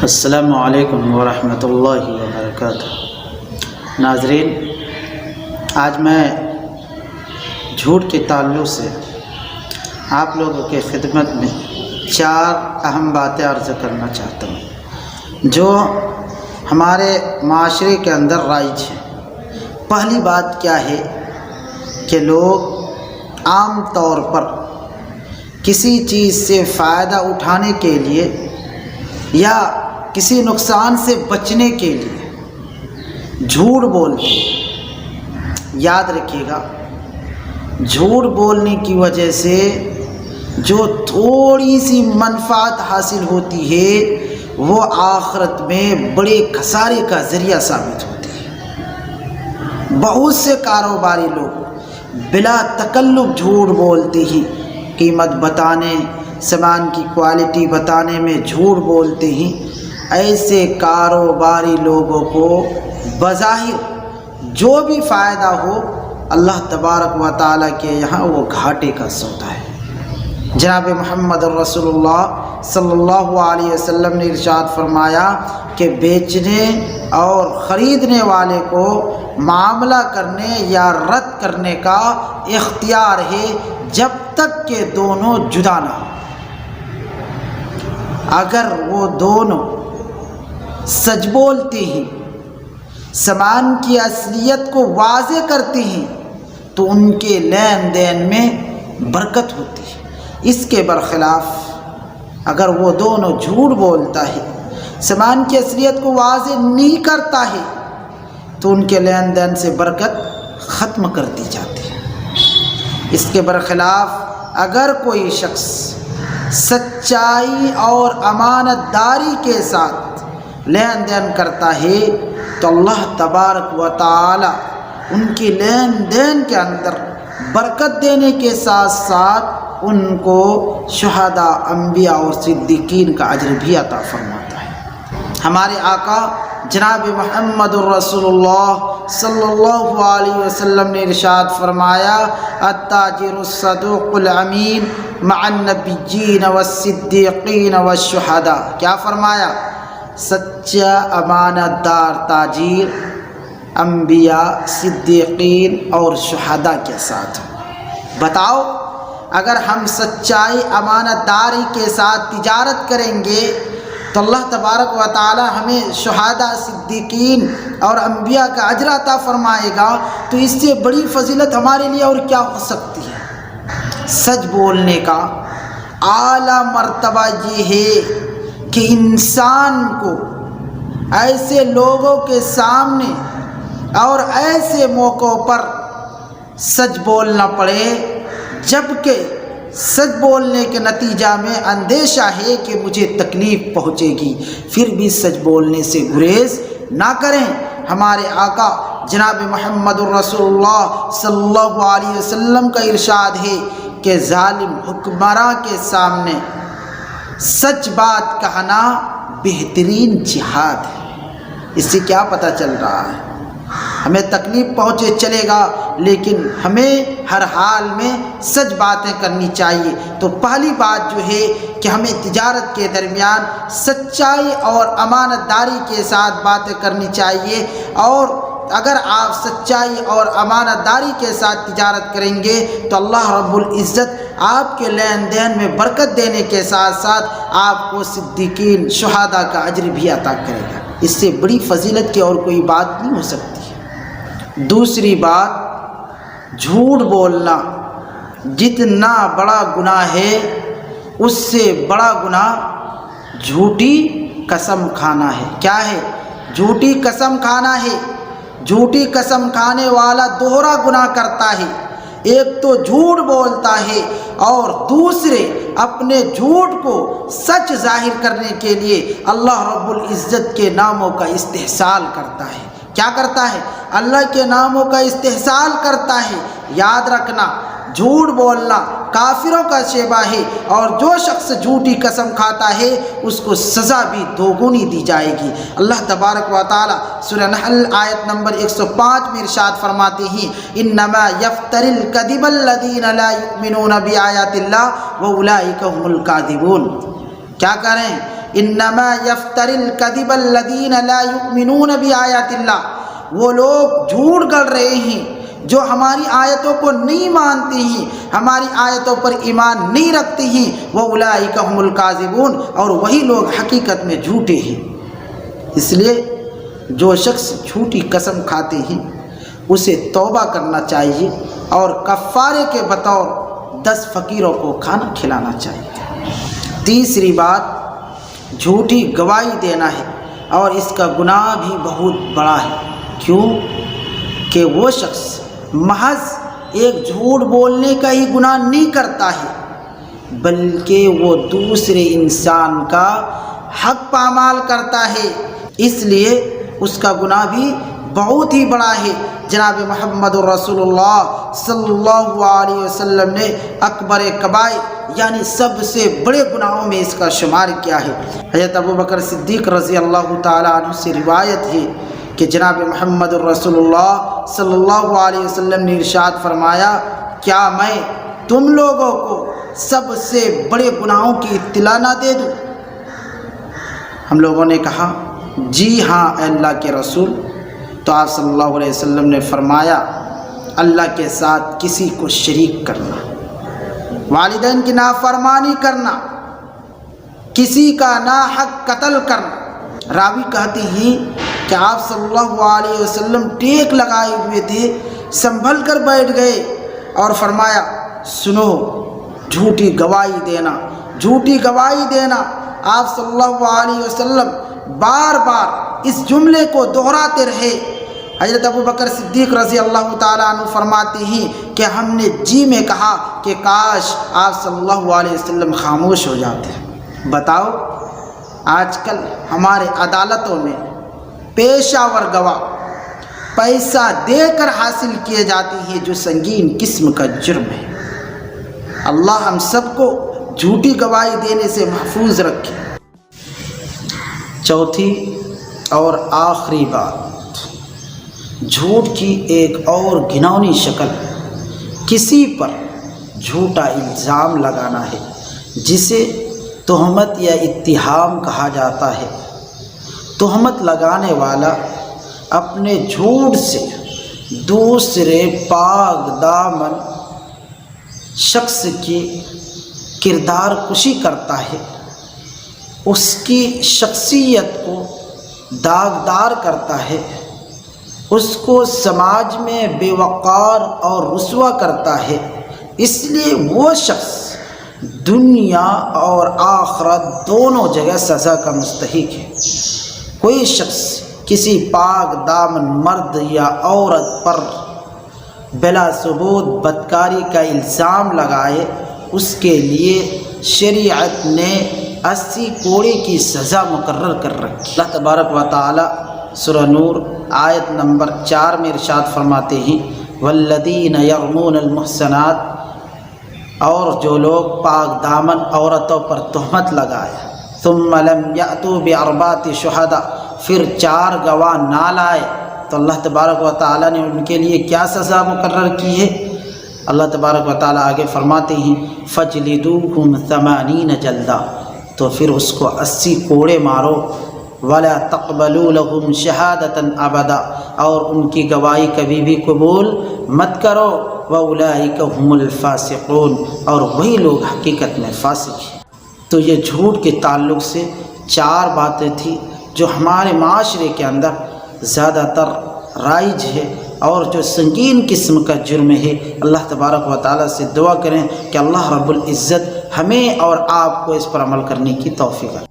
السلام علیکم ورحمۃ اللہ وبرکاتہ۔ ناظرین، آج میں جھوٹ کے تعلق سے آپ لوگوں کے خدمت میں 4 اہم باتیں عرض کرنا چاہتا ہوں جو ہمارے معاشرے کے اندر رائج ہیں۔ پہلی بات کیا ہے کہ لوگ عام طور پر کسی چیز سے فائدہ اٹھانے کے لیے یا کسی نقصان سے بچنے کے لیے جھوٹ بولتے ہیں۔ یاد رکھیے گا، جھوٹ بولنے کی وجہ سے جو تھوڑی سی منفعت حاصل ہوتی ہے وہ آخرت میں بڑے خسارے کا ذریعہ ثابت ہوتی ہے۔ بہت سے کاروباری لوگ بلا تکلف جھوٹ بولتے ہی قیمت بتانے، سامان کی کوالٹی بتانے میں جھوٹ بولتے ہی ایسے کاروباری لوگوں کو بظاہر جو بھی فائدہ ہو اللہ تبارک و تعالیٰ کے یہاں وہ گھاٹے کا سودا ہے۔ جناب محمد رسول اللہ صلی اللہ علیہ وسلم نے ارشاد فرمایا کہ بیچنے اور خریدنے والے کو معاملہ کرنے یا رد کرنے کا اختیار ہے جب تک کہ دونوں جدا نہ ہوں۔ اگر وہ دونوں سچ بولتے ہیں، سامان کی اصلیت کو واضح کرتے ہیں تو ان کے لین دین میں برکت ہوتی ہے۔ اس کے برخلاف اگر وہ دونوں جھوٹ بولتا ہے، سامان کی اصلیت کو واضح نہیں کرتا ہے تو ان کے لین دین سے برکت ختم کر دی جاتی ہے۔ اس کے برخلاف اگر کوئی شخص سچائی اور امانت داری کے ساتھ لین دین کرتا ہے تو اللہ تبارک و تعالی ان کی لین دین کے اندر برکت دینے کے ساتھ ساتھ ان کو شہداء، انبیاء اور صدیقین کا اجر بھی عطا فرماتا ہے۔ ہمارے آقا جناب محمد الرسول اللہ صلی اللہ علیہ وسلم نے ارشاد فرمایا، التاجر الصدوق الامین مع النبیین والصدیقین والشہداء۔ کیا فرمایا؟ سچا امانت دار تاجر انبیاء، صدیقین اور شہداء کے ساتھ۔ بتاؤ، اگر ہم سچائی امانت داری کے ساتھ تجارت کریں گے تو اللہ تبارک و تعالی ہمیں شہداء، صدیقین اور انبیاء کا اجر عطا فرمائے گا، تو اس سے بڑی فضیلت ہمارے لیے اور کیا ہو سکتی ہے۔ سچ بولنے کا اعلیٰ مرتبہ یہ ہے کہ انسان کو ایسے لوگوں کے سامنے اور ایسے موقعوں پر سچ بولنا پڑے جبکہ سچ بولنے کے نتیجہ میں اندیشہ ہے کہ مجھے تکلیف پہنچے گی، پھر بھی سچ بولنے سے گریز نہ کریں۔ ہمارے آقا جناب محمد الرسول اللہ صلی اللہ علیہ وسلم کا ارشاد ہے کہ ظالم حکمراں کے سامنے سچ بات کہنا بہترین جہاد ہے۔ اس سے کیا پتہ چل رہا ہے؟ ہمیں تکلیف پہنچے چلے گا، لیکن ہمیں ہر حال میں سچ باتیں کرنی چاہیے۔ تو پہلی بات جو ہے کہ ہمیں تجارت کے درمیان سچائی اور امانت داری کے ساتھ باتیں کرنی چاہیے، اور اگر آپ سچائی اور امانت داری کے ساتھ تجارت کریں گے تو اللہ رب العزت آپ کے لین دین میں برکت دینے کے ساتھ ساتھ آپ کو صدیقین، شہداء کا اجر بھی عطا کرے گا۔ اس سے بڑی فضیلت کی اور کوئی بات نہیں ہو سکتی ہے۔ دوسری بات، جھوٹ بولنا جتنا بڑا گناہ ہے اس سے بڑا گناہ جھوٹی قسم کھانا ہے۔ کیا ہے؟ جھوٹی قسم کھانا ہے۔ جھوٹی قسم کھانے والا دوہرا گناہ کرتا ہے، ایک تو جھوٹ بولتا ہے اور دوسرے اپنے جھوٹ کو سچ ظاہر کرنے کے لیے اللہ رب العزت کے ناموں کا استحصال کرتا ہے۔ کیا کرتا ہے؟ اللہ کے ناموں کا استحصال کرتا ہے۔ یاد رکھنا، جھوٹ بولنا کافروں کا شیبہ ہے، اور جو شخص جھوٹی قسم کھاتا ہے اس کو سزا بھی دوگنی دی جائے گی۔ اللہ تبارک و تعالی سورہ نحل آیت نمبر 105 میں ارشاد فرماتے ہیں، انما یفتری الکذب الذین لا یؤمنون بآیات اللہ واولئک هم الکاذبون۔ کیا کریں؟ انما یفتری الکذب الذین لا یؤمنون بآیات اللہ، وہ لوگ جھوٹ گڑھ رہے ہیں جو ہماری آیتوں کو نہیں مانتے ہیں، ہماری آیتوں پر ایمان نہیں رکھتے ہیں، وَأُولَٰئِكَ هُمُ الْكَاذِبُونَ، اور وہی لوگ حقیقت میں جھوٹے ہیں۔ اس لیے جو شخص جھوٹی قسم کھاتے ہیں اسے توبہ کرنا چاہیے اور کفارے کے بطور 10 فقیروں کو کھانا کھلانا چاہیے۔ تیسری بات جھوٹی گواہی دینا ہے، اور اس کا گناہ بھی بہت بڑا ہے۔ کیوں کہ وہ شخص محض ایک جھوٹ بولنے کا ہی گناہ نہیں کرتا ہے، بلکہ وہ دوسرے انسان کا حق پامال کرتا ہے، اس لیے اس کا گناہ بھی بہت ہی بڑا ہے۔ جناب محمد رسول اللہ صلی اللہ علیہ وسلم نے اکبر کبائر یعنی سب سے بڑے گناہوں میں اس کا شمار کیا ہے۔ حضرت ابوبکر صدیق رضی اللہ تعالیٰ عنہ سے روایت ہے کہ جناب محمد رسول اللہ صلی اللہ علیہ وسلم نے ارشاد فرمایا، کیا میں تم لوگوں کو سب سے بڑے گناہوں کی اطلاع نہ دے دوں؟ ہم لوگوں نے کہا جی ہاں اے اللہ کے رسول۔ تو آپ صلی اللہ علیہ وسلم نے فرمایا، اللہ کے ساتھ کسی کو شریک کرنا، والدین کی نافرمانی کرنا، کسی کا ناحق قتل کرنا۔ راوی کہتے ہیں کہ آپ صلی اللہ علیہ وسلم ٹیک لگائے ہوئے تھے، سنبھل کر بیٹھ گئے اور فرمایا، سنو، جھوٹی گواہی دینا، جھوٹی گواہی دینا۔ آپ صلی اللہ علیہ وسلم بار بار اس جملے کو دہراتے رہے۔ حضرت ابوبکر صدیق رضی اللہ تعالیٰ عنہ فرماتے ہیں کہ ہم نے جی میں کہا کہ کاش آپ صلی اللہ علیہ وسلم خاموش ہو جاتے۔ بتاؤ، آج کل ہمارے عدالتوں میں پیشہ ور گواہ پیسہ دے کر حاصل کیے جاتے ہیں، جو سنگین قسم کا جرم ہے۔ اللہ ہم سب کو جھوٹی گواہی دینے سے محفوظ رکھے۔ چوتھی اور آخری بات، جھوٹ کی ایک اور گھناؤنی شکل کسی پر جھوٹا الزام لگانا ہے، جسے تہمت یا اتہام کہا جاتا ہے۔ تہمت لگانے والا اپنے جھوٹ سے دوسرے پاک دامن شخص کی کردار کشی کرتا ہے، اس کی شخصیت کو داغدار کرتا ہے، اس کو سماج میں بے وقار اور رسوا کرتا ہے۔ اس لیے وہ شخص دنیا اور آخرت دونوں جگہ سزا کا مستحق ہے۔ کوئی شخص کسی پاک دامن مرد یا عورت پر بلا ثبوت بدکاری کا الزام لگائے، اس کے لیے شریعت نے 80 کوڑے کی سزا مقرر کر رکھی۔ اللہ تبارک و تعالی سورہ نور آیت نمبر 4 میں ارشاد فرماتے ہیں، والذین یرمون المحصنات، اور جو لوگ پاک دامن عورتوں پر تہمت لگائے، ثم لم یأتوا بأربعة شہداء، پھر 4 گواہ نہ لائے، تو اللہ تبارک و تعالیٰ نے ان کے لیے کیا سزا مقرر کی ہے؟ اللہ تبارک و تعالیٰ آگے فرماتے ہیں، فجلدوہم 80 جلدہ، تو پھر اس کو 80 کوڑے مارو، ولا تقبلوا لهم شہادة ابدا، اور ان کی گواہی کبھی بھی قبول مت کرو، واولئک هم الفاسقون، اور وہی لوگ حقیقت میں فاسق ہیں۔ تو یہ جھوٹ کے تعلق سے 4 باتیں تھیں جو ہمارے معاشرے کے اندر زیادہ تر رائج ہے اور جو سنگین قسم کا جرم ہے۔ اللہ تبارک و تعالیٰ سے دعا کریں کہ اللہ رب العزت ہمیں اور آپ کو اس پر عمل کرنے کی توفیق دے۔